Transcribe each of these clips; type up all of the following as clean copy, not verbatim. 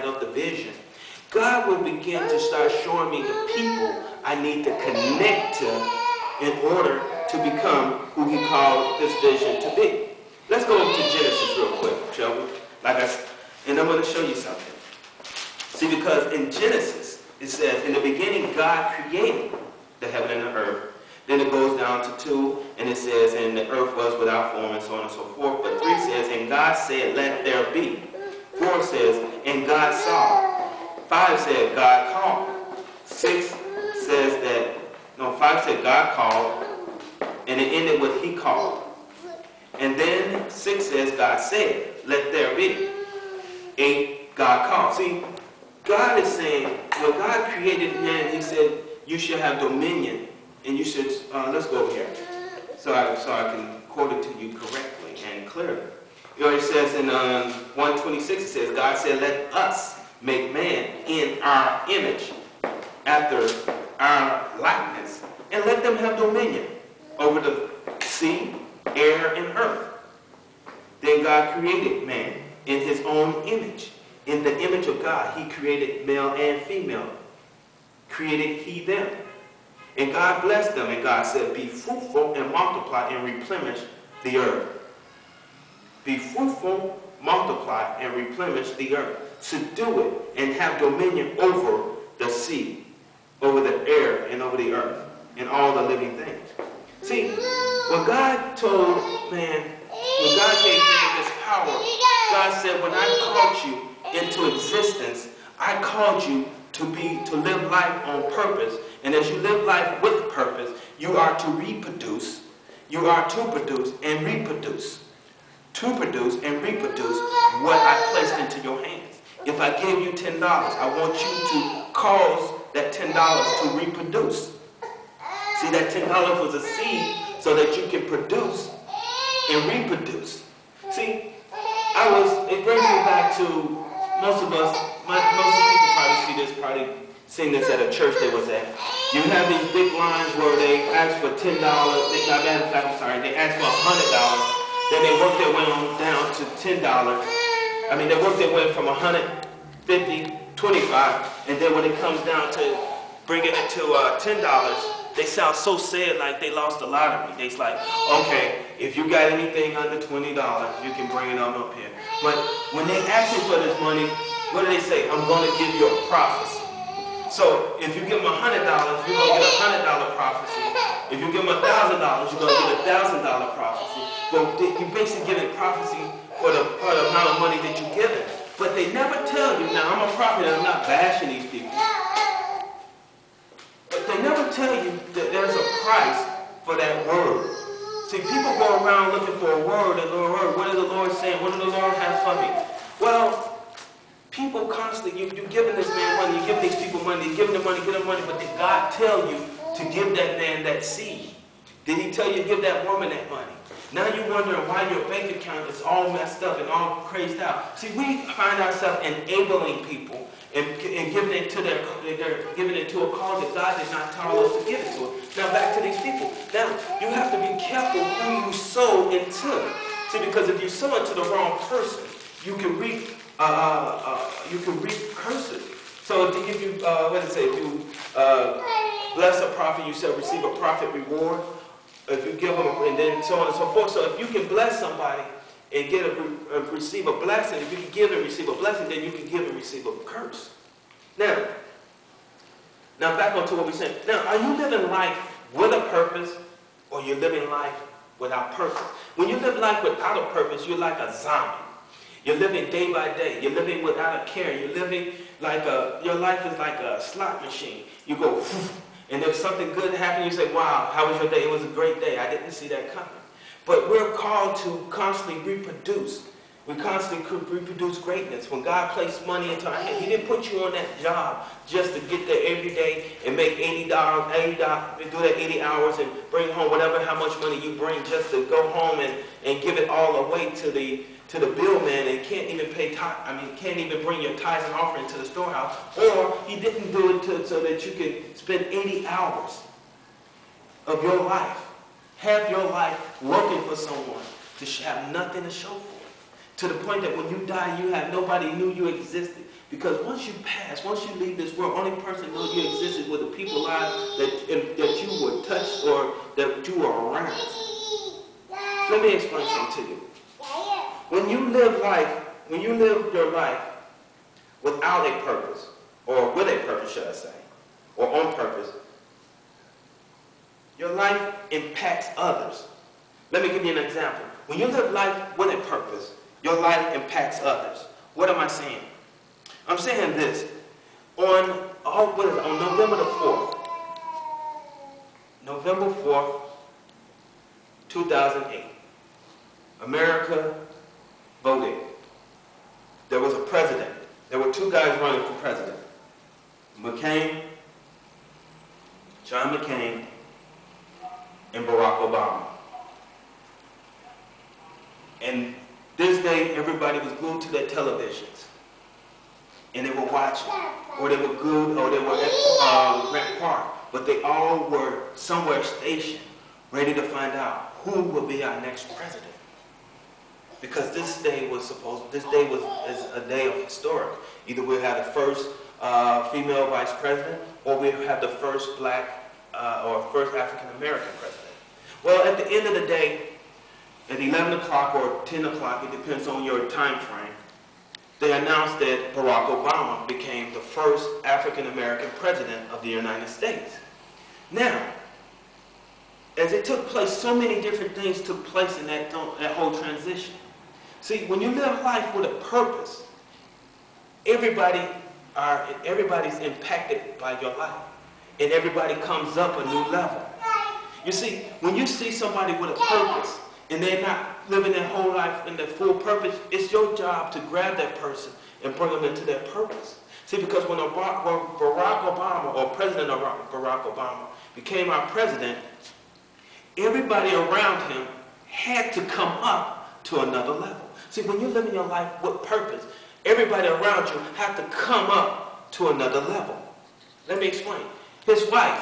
light of the vision, God will begin to start showing me the people I need to connect to in order to become who he called this vision to be. Let's go over to Genesis real quick, shall we? And I'm going to show you something. See, because in Genesis, it says, in the beginning, God created the heaven and the earth. Then it goes down to 2, and it says, and the earth was without form, and so on and so forth. But 3 says, and God said, let there be. 4 says, and God saw. 5 said, God called. 6 says that, no, 5 said God called, and it ended with he called. And then 6 says, God said, let there be. 8, God called. See, God is saying, when God created man, he said, you should have dominion. And you should, let's go over here, so I can quote it to you correctly and clearly. You know, it says in 126, it says, God said, let us make man in our image, after our likeness, and let them have dominion over the sea, air, and earth. Then God created man in his own image. In the image of God, he created male and female. Created he them. And God blessed them, and God said, be fruitful and multiply and replenish the earth. Be fruitful, multiply, and replenish the earth. Subdue it and have dominion over the sea, over the air, and over the earth, and all the living things. See, when God told man, when God gave man this power, God said, when I called you into existence, I called you to live life on purpose. And as you live life with purpose, you are to reproduce. You are to produce and reproduce. To produce and reproduce what I placed into your hands. If I gave you $10, I want you to cause that $10 to reproduce. See, that $10 was a seed so that you can produce and reproduce. See, it brings me back to most of us, most people probably see this, probably seen this at a church they was at. You have these big lines where they ask for $10, they ask for $100, then they work their way on down to $10. I mean, they work their way from 150, 25, and then when it comes down to bringing it to $10, they sound so sad like they lost the lottery. They's like, okay, if you got anything under $20, you can bring it on up here. But when they ask you for this money, what do they say? I'm going to give you a prophecy. So if you give them $100, you're going to get a $100 prophecy. If you give them $1,000, you're going to get a $1,000 prophecy. But you're basically giving prophecy for the amount of money that you're giving. But they never tell you, now I'm a prophet and I'm not bashing these people, but they never tell you that there's a price for that word. See, people go around looking for a word and a word. What is the Lord saying? What does the Lord have for me? Well, people constantly, you're giving this man money, you're giving these people money, you're giving them money, give them money, but did God tell you to give that man that seed? Did he tell you to give that woman that money? Now you're wondering why your bank account is all messed up and all crazed out. See, we find ourselves enabling people and giving it to giving it to a cause that God did not tell us to give it to. Now back to these people. Now you have to be careful who you sow into. See, because if you sow into the wrong person, you can reap curses. So if you what did it say? If you bless a prophet, you shall receive a prophet reward. If you give them, and then so on and so forth. So if you can bless somebody and receive a blessing, if you can give and receive a blessing, then you can give and receive a curse. Now back onto what we said. Now, are you living life with a purpose, or you're living life without purpose? When you live life without a purpose, you're like a zombie. You're living day by day. You're living without a care. You're living like your life is like a slot machine. You go, and if something good happens, you say, wow, how was your day? It was a great day. I didn't see that coming. But we're called to constantly reproduce. We constantly reproduce greatness. When God placed money into our hand, he didn't put you on that job just to get there every day and make $80, do that 80 hours and bring home how much money you bring, just to go home and give it all away to the bill man, and can't even can't even bring your tithes and offering to the storehouse. Or he didn't do it so that you could spend 80 hours of your life, have your life working for someone to have nothing to show for it. To the point that when you die, nobody knew you existed. Because once you pass, once you leave this world, only person knows you existed were the people alive that you were touched or that you were around. Let me explain something to you. When you live your life without a purpose, or with a purpose, should I say, or on purpose, your life impacts others. Let me give you an example. When you live life with a purpose, your life impacts others. What am I saying? I'm saying this. On November the 4th, November 4th, 2008, America voted. There was a president. There were two guys running for president. John McCain, and Barack Obama. And this day, everybody was glued to their televisions. And they were watching. Or they were glued, or they were at Grant Park. But they all were somewhere stationed, ready to find out who will be our next president. Because this day was a day of historic. Either we'll have the first female vice president, or we'll have the first black or first African American president. Well, at the end of the day, at 11 o'clock or 10 o'clock, it depends on your time frame, they announced that Barack Obama became the first African American president of the United States. Now, as it took place, so many different things took place in that whole transition. See, when you live life with a purpose, everybody's impacted by your life. And everybody comes up a new level. You see, when you see somebody with a purpose, and they're not living their whole life in their full purpose, it's your job to grab that person and bring them into their purpose. See, because when Barack Obama, or President Barack Obama, became our president, everybody around him had to come up to another level. See, when you're living your life with purpose, everybody around you have to come up to another level. Let me explain. His wife,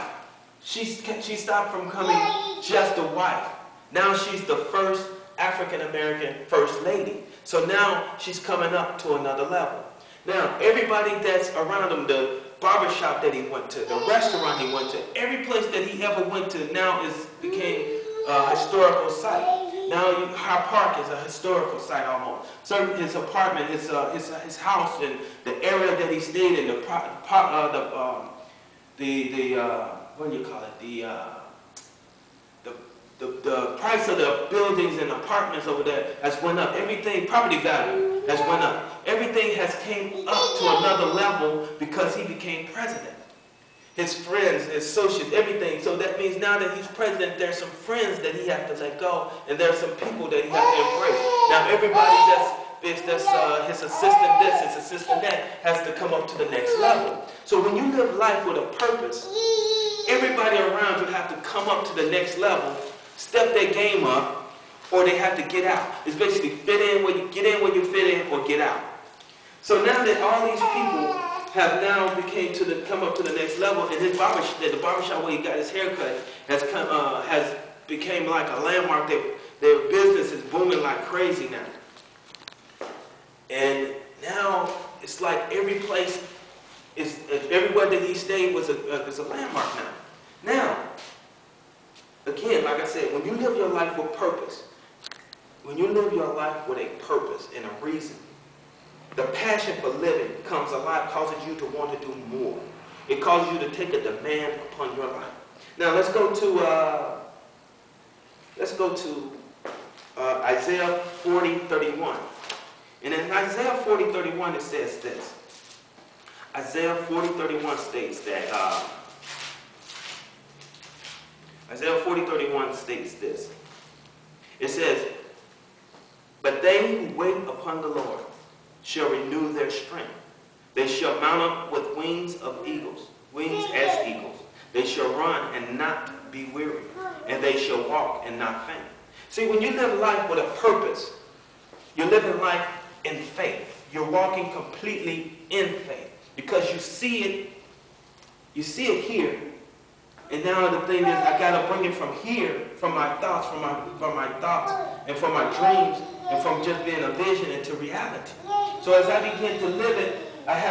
she stopped from coming just a wife. Now she's the first African-American first lady. So now she's coming up to another level. Now, everybody that's around him, the barbershop that he went to, the restaurant he went to, every place that he ever went to now became a historical site. Now, High Park is a historical site almost. So his apartment, his house, and the area that he stayed in, what do you call it? The price of the buildings and apartments over there has went up. Everything, property value has went up. Everything has came up to another level because he became president. His friends, his associates, everything. So that means now that he's president, there's some friends that he has to let go, and there's some people that he has to embrace. Now everybody that's his assistant this, his assistant that, has to come up to the next level. So when you live life with a purpose, everybody around you have to come up to the next level, step their game up, or they have to get out. It's basically get in where you fit in, or get out. So now that all these people have now come up to the next level, and the barbershop where he got his haircut has became like a landmark. Their business is booming like crazy now. And now it's like every place everywhere that he stayed is a landmark now. Now, again, like I said, when you live your life with purpose, when you live your life with a purpose and a reason, the passion for living comes alive, causes you to want to do more. It causes you to take a demand upon your life. Now let's go to Isaiah 40:31. And in Isaiah 40:31 it says this. Isaiah 40:31 states that Isaiah 40:31 states this. It says, "But they who wait upon the Lord shall renew their strength. They shall mount up with wings as eagles. They shall run and not be weary, and they shall walk and not faint." See, when you live life with a purpose, you're living life in faith. You're walking completely in faith because you see it here. And now the thing is, I gotta bring it from here, from my thoughts, and from my dreams, and from just being a vision into reality. So as I begin to live it, I have